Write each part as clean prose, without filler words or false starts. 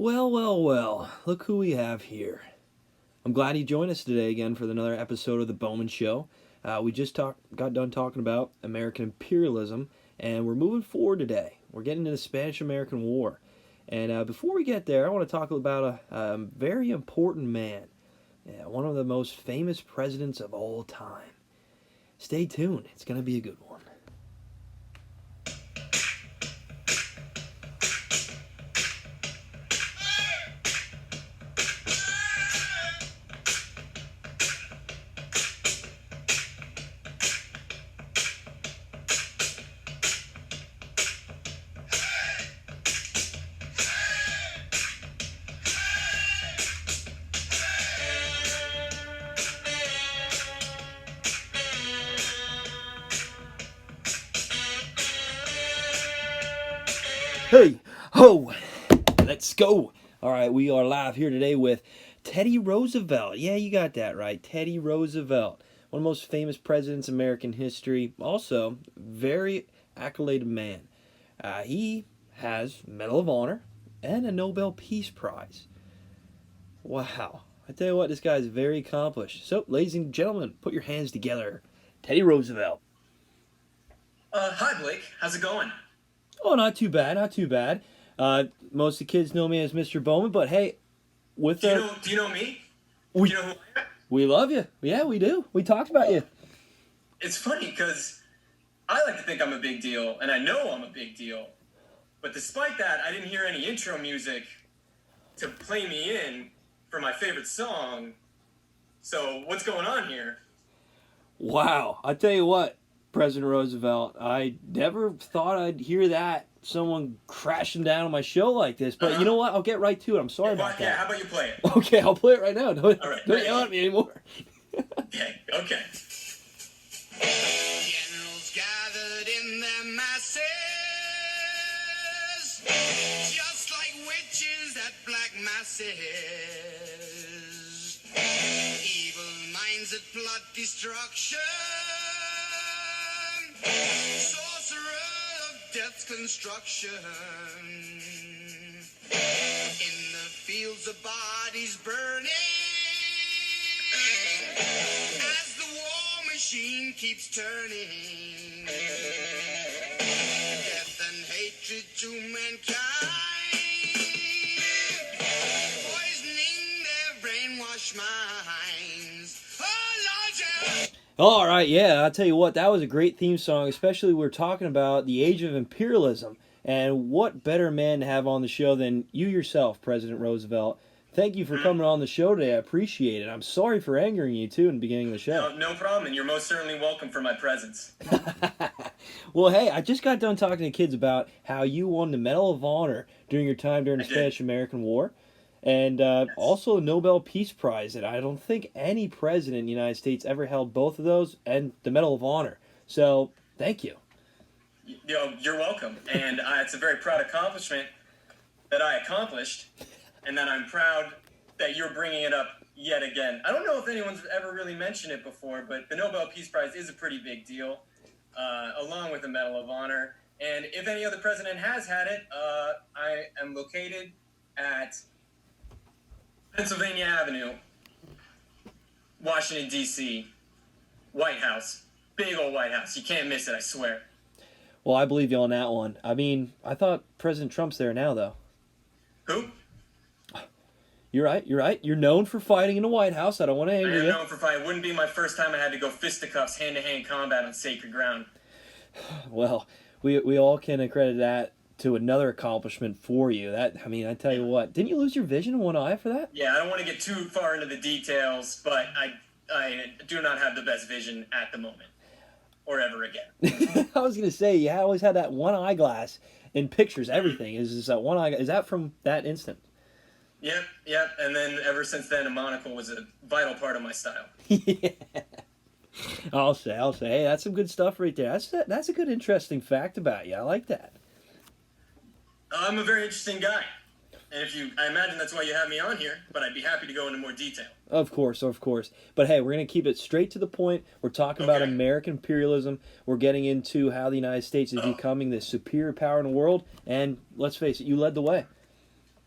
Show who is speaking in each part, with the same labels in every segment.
Speaker 1: Well, well, well, look who we have here. I'm glad you joined us today again for another episode of The Bowman Show. We got done talking about American imperialism, and we're moving forward today. We're getting into the Spanish-American War. And before we get there, I want to talk about a very important man, one of the most famous presidents of all time. Stay tuned. It's going to be a good one. Hey, ho, let's go. All right, we are live here today with Teddy Roosevelt. Yeah, you got that right. Teddy Roosevelt, one of the most famous presidents in American history. Also, very accoladed man. He has Medal of Honor and a Nobel Peace Prize. Wow. I tell you what, this guy is very accomplished. So, ladies and gentlemen, put your hands together. Teddy Roosevelt.
Speaker 2: Hi Blake, how's it going?
Speaker 1: Oh, not too bad, not too bad. Most of the kids know me as Mr. Bowman, but hey, with
Speaker 2: Do you know me?
Speaker 1: we
Speaker 2: Do you know who I am?
Speaker 1: we love you. Yeah, we do. We talked about you.
Speaker 2: It's funny because I like to think I'm a big deal, and I know I'm a big deal. But despite that, I didn't hear any intro music to play me in for my favorite song. So what's going on here?
Speaker 1: Wow. I tell you what, President Roosevelt, I never thought I'd hear that someone crashing down on my show like this. But you know what? I'll get right to it. I'm sorry about
Speaker 2: Yeah,
Speaker 1: that.
Speaker 2: how about you play it?
Speaker 1: Okay, I'll play it right now. Don't,
Speaker 2: All right,
Speaker 1: don't
Speaker 2: ready?
Speaker 1: yell at me anymore.
Speaker 2: Okay.
Speaker 3: Generals gathered in their masses, just like witches at black masses. Evil minds that plot destruction, sorcerer of death's construction. In the fields of bodies burning, as the war machine keeps turning, death and hatred to mankind, poisoning their brainwashed minds. Oh, Lord, yeah.
Speaker 1: All right, yeah, I'll tell you what, that was a great theme song, especially we're talking about the age of imperialism. And what better man to have on the show than you yourself, President Roosevelt. Thank you for coming on the show today. I appreciate it. I'm sorry for angering you, too, in the beginning of the show.
Speaker 2: No problem, and you're most certainly welcome for my presence.
Speaker 1: Well, hey, I just got done talking to kids about how you won the Medal of Honor during your time during the
Speaker 2: I did.
Speaker 1: Spanish-American War. And also a Nobel Peace Prize. And I don't think any president in the United States ever held both of those and the Medal of Honor. So, thank you.
Speaker 2: You're welcome, and it's a very proud accomplishment that I accomplished, and that I'm proud that you're bringing it up yet again. I don't know if anyone's ever really mentioned it before, but the Nobel Peace Prize is a pretty big deal, along with the Medal of Honor. And if any other president has had it, I am located at Pennsylvania Avenue, Washington, D.C., White House. Big old White House. You can't miss it, I swear.
Speaker 1: Well, I believe you on that one. I mean, I thought President Trump's there now, though.
Speaker 2: Who?
Speaker 1: You're right. You're known for fighting in the White House. I don't want to
Speaker 2: I
Speaker 1: anger
Speaker 2: am
Speaker 1: you.
Speaker 2: known for fighting. It wouldn't be my first time I had to go fisticuffs, hand-to-hand combat on sacred ground.
Speaker 1: Well, we all can accredit that to another accomplishment for you. I tell you what, didn't you lose your vision in one eye for that?
Speaker 2: Yeah, I don't want to get too far into the details, but I do not have the best vision at the moment. Or ever again.
Speaker 1: I was gonna say, you always had that one eyeglass in pictures. Everything is that one eye. Is that from that instant?
Speaker 2: Yep. And then ever since then, a monocle was a vital part of my style.
Speaker 1: Yeah. I'll say, hey, that's some good stuff right there. That's a good, interesting fact about you. I like that.
Speaker 2: I'm a very interesting guy. And I imagine that's why you have me on here, but I'd be happy to go into more detail.
Speaker 1: Of course. But hey, we're going to keep it straight to the point. We're talking about American imperialism. We're getting into how the United States is becoming the superior power in the world. And let's face it, you led the way.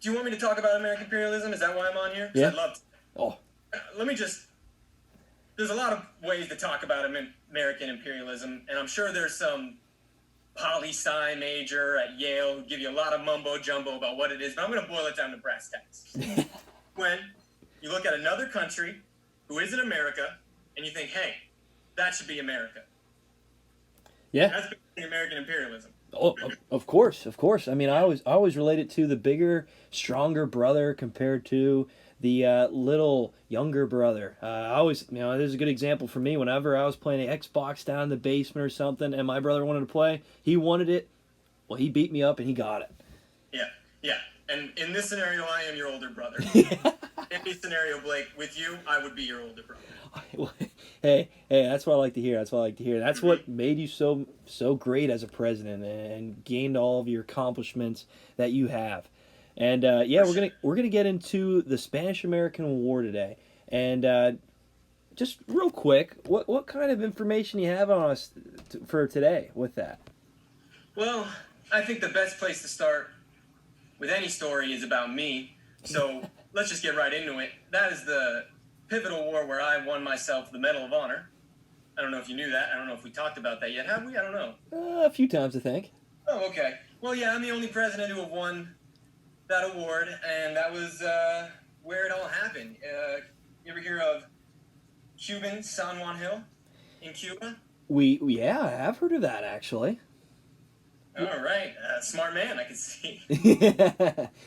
Speaker 2: Do you want me to talk about American imperialism? Is that why I'm on here? 'Cause
Speaker 1: Yeah.
Speaker 2: I'd love to.
Speaker 1: Oh,
Speaker 2: Let me just. There's a lot of ways to talk about American imperialism, and I'm sure there's some poli-sci major at Yale who give you a lot of mumbo jumbo about what it is, but I'm going to boil it down to brass tacks. When you look at another country who isn't America, and you think, hey, that should be America.
Speaker 1: yeah.
Speaker 2: That's basically American imperialism.
Speaker 1: Oh, of course, of course. I mean, I always relate it to the bigger, stronger brother compared to the little younger brother. I always, this is a good example for me. Whenever I was playing an Xbox down in the basement or something, and my brother wanted to play, he wanted it. Well, he beat me up and he got it.
Speaker 2: Yeah, yeah. And in this scenario, I am your older brother. In this scenario, Blake, with you, I would be your older brother.
Speaker 1: Hey, that's what I like to hear. That's what I like to hear. That's what made you so great as a president and gained all of your accomplishments that you have. And yeah, we're gonna get into the Spanish-American War today. And just real quick, what kind of information you have on us for today with that?
Speaker 2: Well, I think the best place to start with any story is about me. So let's just get right into it. That is the pivotal war where I won myself the Medal of Honor. I don't know if you knew that. I don't know if we talked about that yet. Have we? I don't know.
Speaker 1: A few times, I think.
Speaker 2: Oh, okay. Well, yeah, I'm the only president who have won that award, and that was where it all happened. You ever hear of Cuban San Juan Hill in Cuba?
Speaker 1: Yeah, I have heard of that actually.
Speaker 2: All right, smart man, I can see.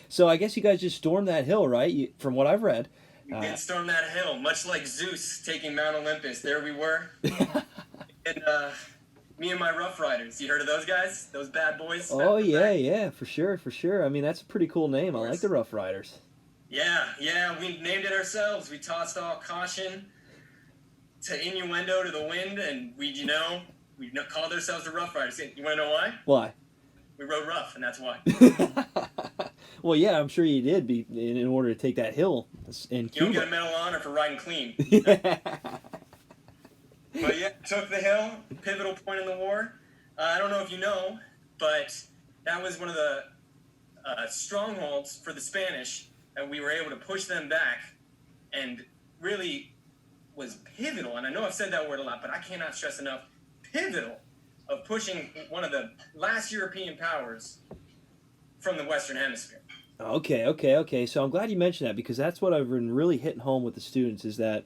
Speaker 1: So I guess you guys just stormed that hill, right? From what I've read.
Speaker 2: We did storm that hill, much like Zeus taking Mount Olympus. There we were. And me and my Rough Riders. You heard of those guys? Those bad boys?
Speaker 1: Oh yeah, for sure. I mean, that's a pretty cool name. I like the Rough Riders.
Speaker 2: Yeah, we named it ourselves. We tossed all caution to innuendo to the wind, and we called ourselves the Rough Riders. You want to know why?
Speaker 1: Why?
Speaker 2: We rode rough, and that's why.
Speaker 1: Well, yeah, I'm sure you did in order to take that hill in Cuba.
Speaker 2: You don't get a Medal of Honor for riding clean. But yeah, took the hill, pivotal point in the war. I don't know if you know, but that was one of the strongholds for the Spanish, and we were able to push them back, and really was pivotal. And I know I've said that word a lot, but I cannot stress enough, pivotal of pushing one of the last European powers from the Western Hemisphere.
Speaker 1: Okay. So I'm glad you mentioned that because that's what I've been really hitting home with the students is that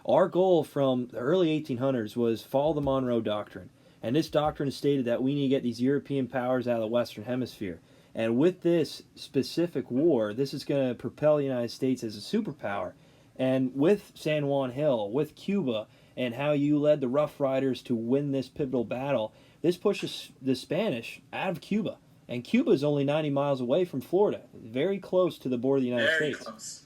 Speaker 1: our goal from the early 1800s was follow the Monroe Doctrine. And this doctrine stated that we need to get these European powers out of the Western Hemisphere. And with this specific war, this is going to propel the United States as a superpower. And with San Juan Hill, with Cuba, and how you led the Rough Riders to win this pivotal battle, this pushes the Spanish out of Cuba. And Cuba is only 90 miles away from Florida, very close to the border of the United States.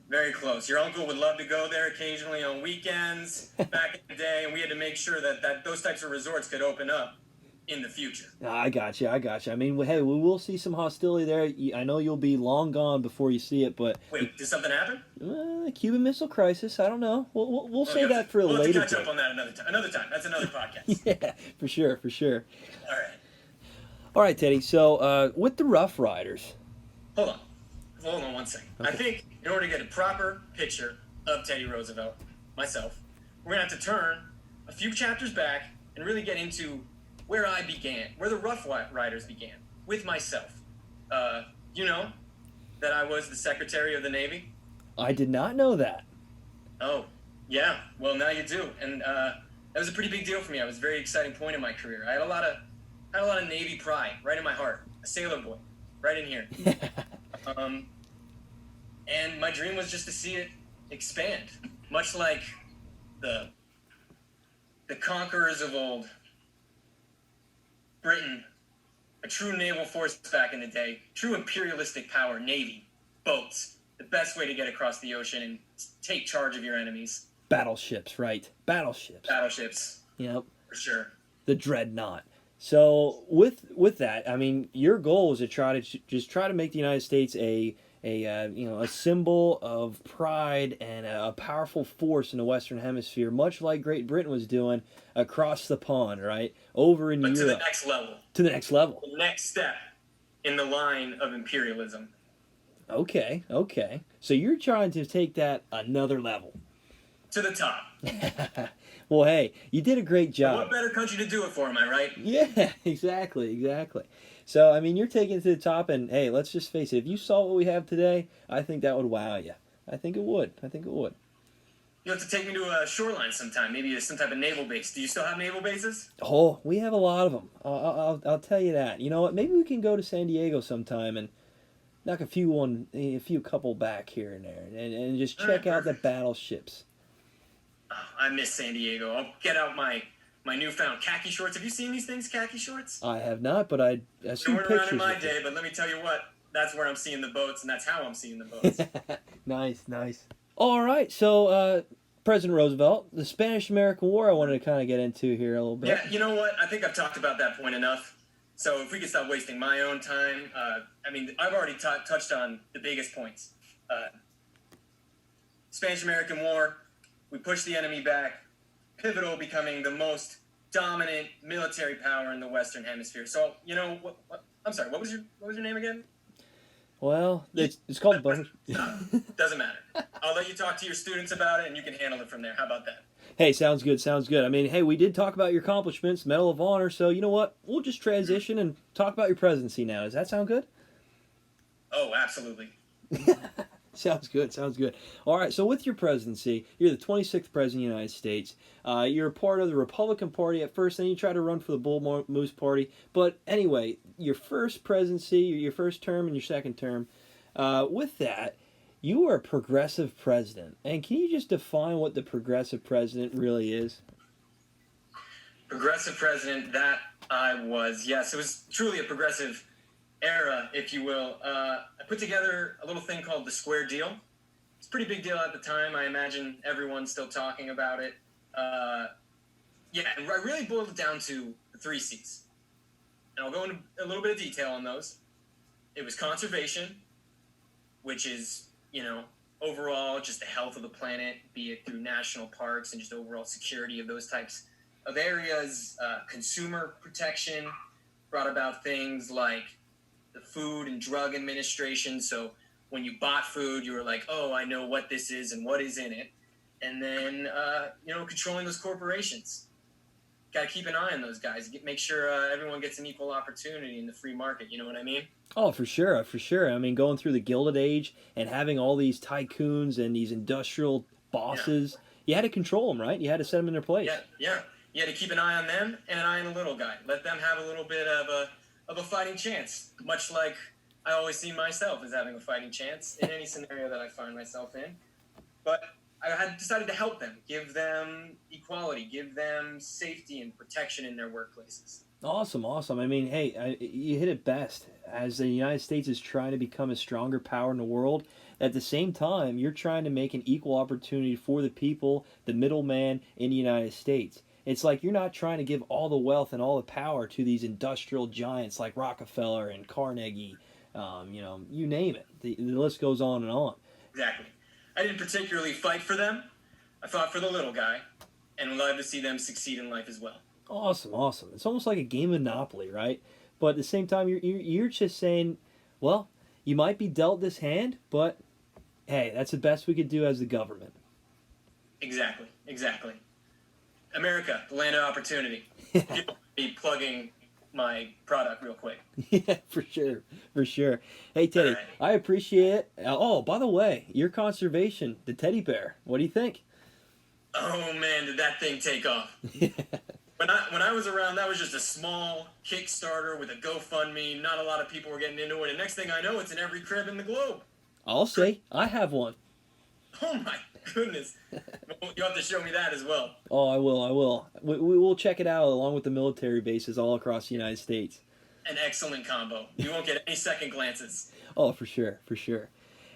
Speaker 2: Very close. Your uncle would love to go there occasionally on weekends back in the day, and we had to make sure that those types of resorts could open up in the future.
Speaker 1: I got you. I mean, hey, we will see some hostility there. I know you'll be long gone before you see it, but...
Speaker 2: Wait, did something happen?
Speaker 1: Cuban Missile Crisis, I don't know. We'll say that for a later.
Speaker 2: We'll have to catch up on that another time. That's another podcast.
Speaker 1: Yeah, for sure.
Speaker 2: All
Speaker 1: right, Teddy. So, with the Rough Riders...
Speaker 2: Hold on 1 second. Okay. I think in order to get a proper picture of Teddy Roosevelt, myself, we're going to have to turn a few chapters back and really get into where I began, where the Rough Riders began, with myself. You know that I was the Secretary of the Navy?
Speaker 1: I did not know that.
Speaker 2: Oh, yeah. Well, now you do. And that was a pretty big deal for me. It was a very exciting point in my career. I had a lot of Navy pride right in my heart. A sailor boy, right in here. And my dream was just to see it expand, much like the conquerors of old. Britain, a true naval force back in the day, true imperialistic power, navy, boats, the best way to get across the ocean and take charge of your enemies.
Speaker 1: Battleships, right?
Speaker 2: Battleships.
Speaker 1: Yep.
Speaker 2: For sure.
Speaker 1: The dreadnought. So with that, I mean, your goal is to try to make the United States a symbol of pride and a powerful force in the Western Hemisphere, much like Great Britain was doing across the pond, right? Over in Europe.
Speaker 2: To the next level.
Speaker 1: To the next level.
Speaker 2: The next step in the line of imperialism.
Speaker 1: Okay, okay. So you're trying to take that another level.
Speaker 2: To the top.
Speaker 1: Well, hey, you did a great
Speaker 2: And what
Speaker 1: job.
Speaker 2: better country to do it for, am I right?
Speaker 1: Yeah, exactly, exactly. So, I mean, you're taking it to the top, and hey, let's just face it. If you saw what we have today, I think that would wow you. I think it would. I think it would.
Speaker 2: You have to take me to a shoreline sometime, maybe some type of naval base. Do you still have naval bases?
Speaker 1: Oh, we have a lot of them. I'll tell you that. You know what? Maybe we can go to San Diego sometime and knock a few couple back here and there, and just
Speaker 2: All right,
Speaker 1: check out the
Speaker 2: perfect.
Speaker 1: battleships.
Speaker 2: Oh, I miss San Diego. I'll get out my newfound khaki shorts. Have you seen these things, khaki shorts?
Speaker 1: I have not, but I
Speaker 2: They
Speaker 1: see
Speaker 2: weren't around in
Speaker 1: pictures
Speaker 2: my
Speaker 1: of
Speaker 2: day, but let me tell you what, that's where I'm seeing the boats, and that's how I'm seeing the boats.
Speaker 1: it. Nice, nice. All right, so President Roosevelt, the Spanish-American War. I wanted to kind of get into here a little bit.
Speaker 2: Yeah, you know what? I think I've talked about that point enough. So if we could stop wasting my own time, I mean, I've already touched on the biggest points. Spanish-American War, we pushed the enemy back, pivotal, becoming the most dominant military power in the Western Hemisphere. So, you know, I'm sorry, what was your name again?
Speaker 1: Well, it's called bonus.
Speaker 2: Doesn't matter. I'll let you talk to your students about it, and you can handle it from there. How about that?
Speaker 1: Hey, sounds good. Sounds good. I mean, hey, we did talk about your accomplishments, Medal of Honor. So you know what? We'll just transition and talk about your presidency now. Does that sound good?
Speaker 2: Oh, absolutely.
Speaker 1: Sounds good. Sounds good. All right. So with your presidency, you're the 26th president of the United States. You're a part of the Republican Party at first, then you try to run for the Bull Moose Party. But anyway, your first presidency, your first term, and your second term. With that, you are a progressive president. And can you just define what the progressive president really is?
Speaker 2: Progressive president, that I was. Yes, it was truly a progressive era, if you will. I put together a little thing called the Square Deal. It's a pretty big deal at the time. I imagine everyone's still talking about it. Yeah, I really boiled it down to the three C's. And I'll go into a little bit of detail on those. It was conservation, which is, you know, overall just the health of the planet, be it through national parks and just overall security of those types of areas. Consumer protection brought about things like the Food and Drug Administration. So when you bought food, you were like, oh, I know what this is and what is in it. And then, you know, controlling those corporations. Got to keep an eye on those guys. Make sure everyone gets an equal opportunity in the free market. You know what I mean?
Speaker 1: Oh, for sure, for sure. I mean, going through the Gilded Age and having all these tycoons and these industrial bosses, you had to control them, right? You had to set them in their place.
Speaker 2: Yeah, yeah. You had to keep an eye on them and an eye on the little guy. Let them have a little bit of a fighting chance, much like I always see myself as having a fighting chance in any scenario that I find myself in. But I had decided to help them, give them equality, give them safety and protection in their workplaces.
Speaker 1: Awesome, awesome. I mean, hey, you hit it best. As the United States is trying to become a stronger power in the world, at the same time, you're trying to make an equal opportunity for the people, the middleman in the United States. It's like you're not trying to give all the wealth and all the power to these industrial giants like Rockefeller and Carnegie. You know, you name it. The list goes on and on.
Speaker 2: Exactly. I didn't particularly fight for them. I fought for the little guy, and would love to see them succeed in life as well.
Speaker 1: Awesome, awesome. It's almost like a game of Monopoly, right? But at the same time, you're just saying, well, you might be dealt this hand, but hey, that's the best we could do as the government.
Speaker 2: Exactly, exactly. America, the land of opportunity. If you don't be plugging my product real quick.
Speaker 1: Yeah, for sure, for sure. Hey, Teddy,
Speaker 2: Alright.
Speaker 1: I appreciate it. Oh, by the way, your conservation, the teddy bear. What do you think?
Speaker 2: Oh man, did that thing take off? When I was around, that was just a small Kickstarter with a GoFundMe. Not a lot of people were getting into it, and next thing I know, it's in every crib in the globe.
Speaker 1: I'll say I have one.
Speaker 2: Oh my goodness! You have to show me that as well.
Speaker 1: Oh, I will. I will. We will check it out along with the military bases all across the United States.
Speaker 2: An excellent combo. You won't get any second glances.
Speaker 1: Oh, for sure, for sure.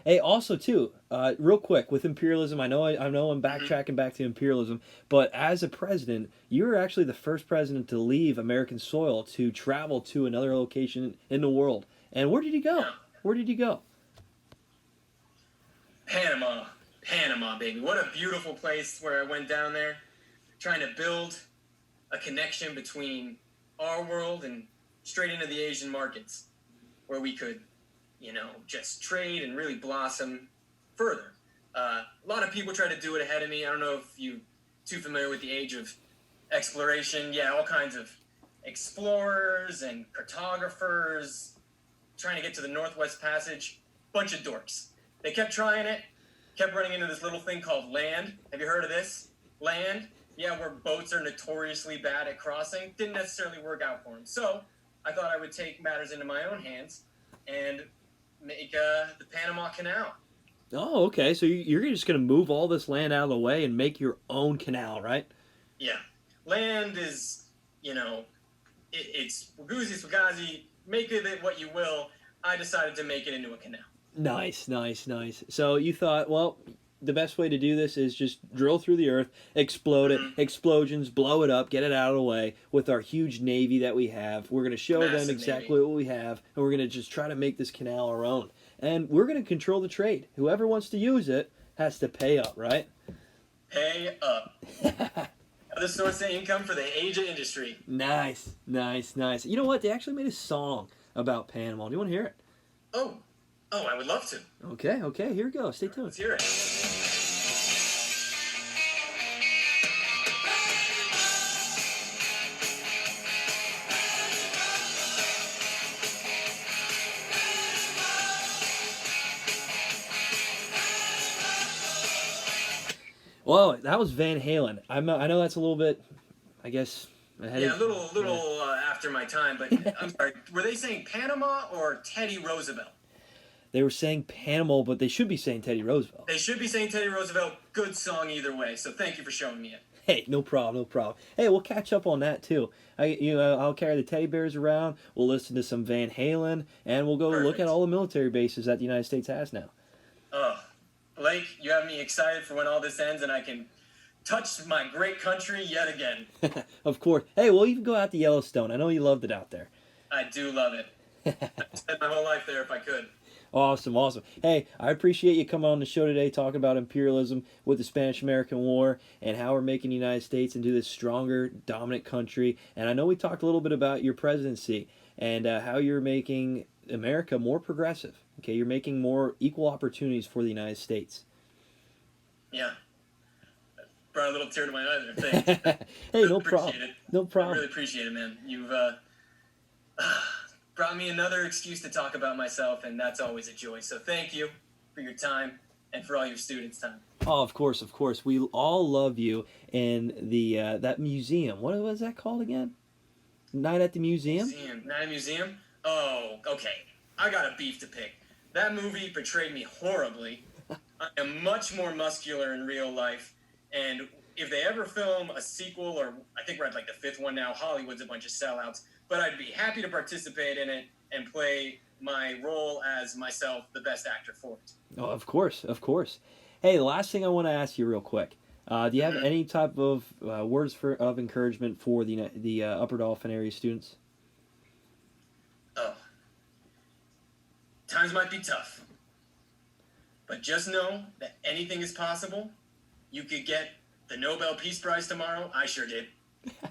Speaker 1: Hey, also too, real quick with imperialism. I know I'm backtracking back to imperialism, but as a president, you were actually the first president to leave American soil to travel to another location in the world. And where did he go?
Speaker 2: Yeah.
Speaker 1: Where did he go?
Speaker 2: Panama. Panama, baby. What a beautiful place where I went down there trying to build a connection between our world and straight into the Asian markets where we could, just trade and really blossom further. A lot of people try to do it ahead of me. I don't know if you're too familiar with the age of exploration. Yeah, all kinds of explorers and cartographers trying to get to the Northwest Passage. Bunch of dorks. They kept trying it, kept running into this little thing called land. Have you heard of this? Land? Yeah, where boats are notoriously bad at crossing. Didn't necessarily work out for them. So I thought I would take matters into my own hands and make the Panama Canal.
Speaker 1: Oh, okay. So you're just going to move all this land out of the way and make your own canal, right?
Speaker 2: Yeah. Land is, it's Wagazi, Swagazi, make of it what you will. I decided to make it into a canal.
Speaker 1: Nice. So you thought, well, the best way to do this is just drill through the earth, explode it, explosions, blow it up, get it out of the way with our huge navy that we have. We're going to show them exactly what we have, and we're going to just try to make this canal our own. And we're going to control the trade. Whoever wants to use it has to pay up, right?
Speaker 2: Pay up. Other source of income for the Asia industry.
Speaker 1: Nice. You know what? They actually made a song about Panama. Do you want to hear it?
Speaker 2: Oh, I would love to.
Speaker 1: Okay, here we go. Stay tuned.
Speaker 2: Let's hear it.
Speaker 1: Well, that was Van Halen. I know that's a little bit, I guess, ahead
Speaker 2: a little after my time, but I'm sorry. Were they saying Panama or Teddy Roosevelt?
Speaker 1: They were saying Panama, but they should be saying Teddy Roosevelt.
Speaker 2: They should be saying Teddy Roosevelt. Good song either way. So thank you for showing me it.
Speaker 1: Hey, no problem. Hey, we'll catch up on that too. I'll carry the teddy bears around. We'll listen to some Van Halen, and we'll go look at all the military bases that the United States has now.
Speaker 2: Oh, Blake, you have me excited for when all this ends and I can touch my great country yet again.
Speaker 1: Of course. Hey, we'll even go out to Yellowstone. I know you loved it out there.
Speaker 2: I do love it. I'd spend my whole life there if I could.
Speaker 1: Awesome. Hey, I appreciate you coming on the show today talking about imperialism with the Spanish-American War and how we're making the United States into this stronger, dominant country. And I know we talked a little bit about your presidency and how you're making America more progressive. Okay, you're making more equal opportunities for the United States.
Speaker 2: Yeah. Brought a little tear to my eye there. Thanks.
Speaker 1: Hey, no problem. No problem.
Speaker 2: I really appreciate it, man. You've brought me another excuse to talk about myself, and that's always a joy. So thank you for your time and for all your students' time.
Speaker 1: Oh, of course. We all love you in the that museum. What was that called again? Night at the Museum?
Speaker 2: Night at the Museum? Oh, okay. I got a beef to pick. That movie portrayed me horribly. I am much more muscular in real life, and if they ever film a sequel, or I think we're at like the 5th one now, Hollywood's a bunch of sellouts, but I'd be happy to participate in it and play my role as myself, the best actor for it.
Speaker 1: Oh, of course. Hey, the last thing I want to ask you real quick. Do you have any type of words of encouragement for the Upper Dauphin area students?
Speaker 2: Oh. Times might be tough. But just know that anything is possible. You could get the Nobel Peace Prize tomorrow. I sure did.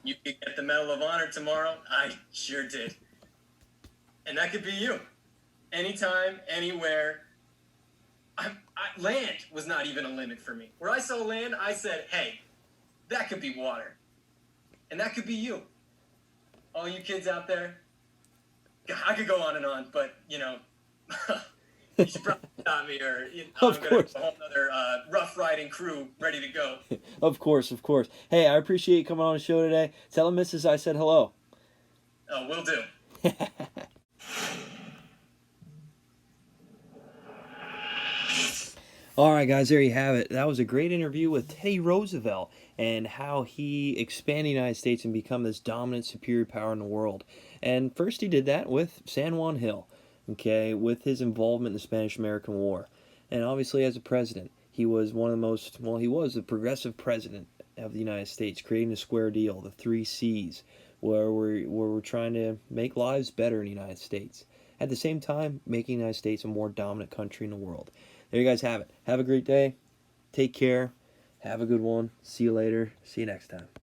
Speaker 2: You could get the Medal of Honor tomorrow. I sure did. And that could be you. Anytime, anywhere. Land was not even a limit for me. Where I saw land, I said, hey, that could be water. And that could be you. All you kids out there. I could go on and on, but, you should probably stop me, or
Speaker 1: Of
Speaker 2: I'm going
Speaker 1: course.
Speaker 2: to have a whole other rough riding crew ready to go.
Speaker 1: Of course. Hey, I appreciate you coming on the show today. Tell the missus I said hello.
Speaker 2: Oh, will do.
Speaker 1: All right, guys, there you have it. That was a great interview with Teddy Roosevelt and how he expanded the United States and become this dominant, superior power in the world. And first he did that with San Juan Hill, okay, with his involvement in the Spanish-American War. And obviously as a president, he was one of the most, he was the progressive president of the United States, creating the square deal, the 3 C's, where we're trying to make lives better in the United States. At the same time, making the United States a more dominant country in the world. There you guys have it. Have a great day. Take care. Have a good one. See you later. See you next time.